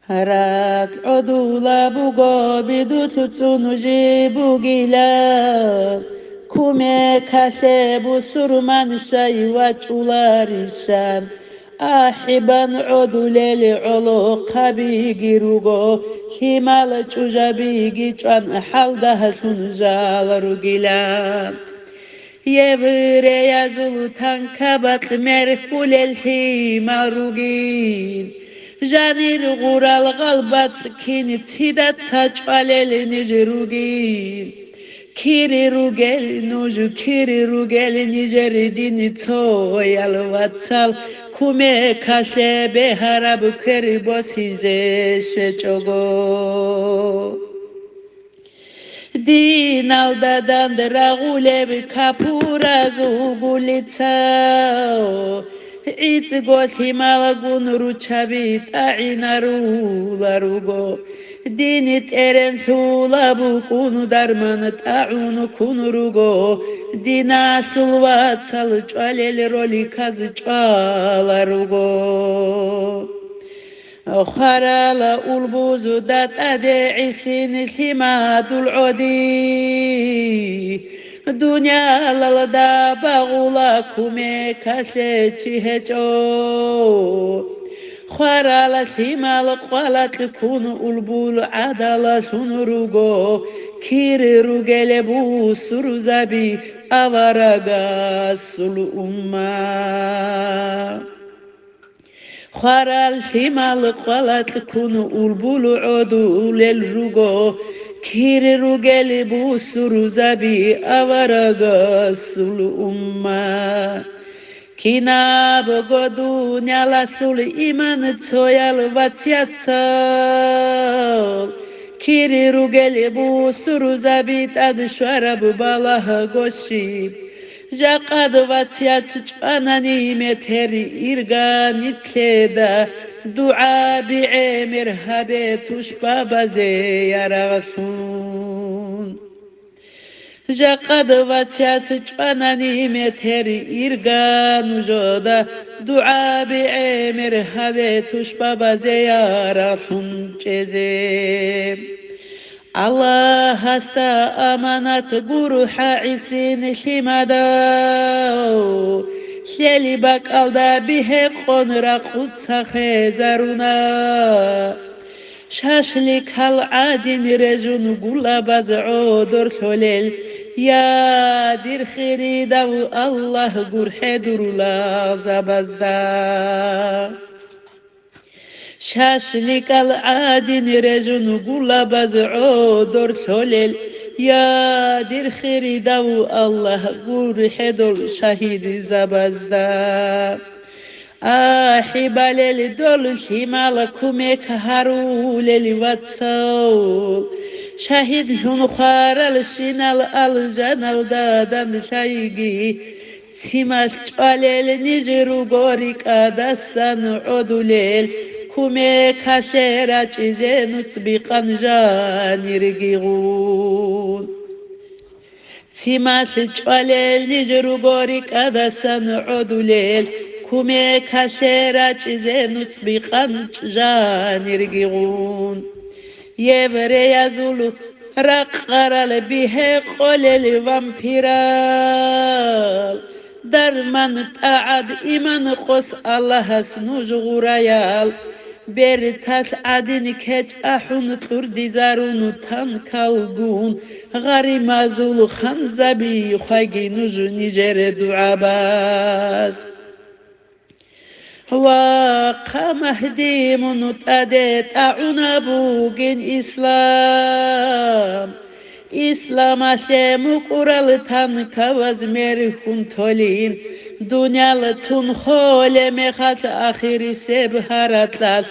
Harat odula bugo bidututsunu jibugila kume kase bu surman şayvat ularishan ahiban oduleli olo kabi girugo himal çujabi giçan halda hasun jalarugila Yevre yazılı tankabat merhulel marugin Janir gural galbat kini tidat saçvalel nijerugin Kiri rugel nuju kiri rugel nijeridini toyal vatsal Kume kase beharab keri bosize şeçogo Din aldadan dragulev kapura zugulitsao It's got himalagun ruchavit ainaru larugo Dinit eren sulabu kunu darman taunu kunurugo Dina sulvat sal çalel roli kaz çalarugo خرال البوز دات أدعسين ثماد العدي دنيا للدا بغلاكم كسيتي هجو خرال ثمال قلت كون البول عدل سنرغو كير رجلبو سرزبي أورغا سلؤما خرال ثمال قلت كون البول عدول الرغو كير رجلبو سرزبي أورغا سلؤما Kina bogodu nyala sul iman tsoyal vatyatsal Kiri rugeli bu suru zabit ad shwarab balah goshib Jaqad vatyat çanani meteri irgan itleda Dua bi emir habetush babaze yarasun Jaqad vatyat çanani meteri irgan ujoda Dua bi emir habetush babaze yarasun çeze Allah hasta amanat guruha isin himada Şeli bakalda bihe konra kutsa hezaruna Şaşlik hal adin rejun gulabaz odor solel Ya dir khiridav Allah gurhe durula zabazda Şaşlik al adin rejun gulabaz odor solel Ya dir khiridav Allah gurhe dur şahid zabazda Ahibalel dol himal kumek harulel vatsal Şahid hun kharal şinal al janal dadan şaygi Simal çalel nijiru gorik adasan odulel Kumek hasera çizenuts biqan janirgigun Simal çalel nijiru gorik adasan odulel Kume kasera çizenuts biqanç janirgigun Yevre yazulu raqaral bihe qoleli vampiral Darman taad iman qos Allahas nujgurayal Beritat adin keç ahun tur dizarunu tan kalgun Garimazulu khanzabi khagi nuj nijere duabaz وقام هديم نتأدت أعنبوغن İslam aşemu kuraltan kavaz merhun tolin Dunyalı tun hole mehat ahiri sebharatlas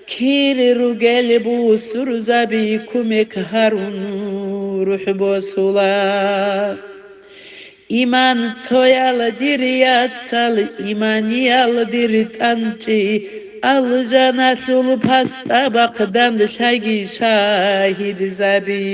Kiri rugel bu surzabi kumek harun ruh bosula İman çoyal diriyatsal imaniyal diritançı Al jana sul pasta bakdan şaygi şahid zabi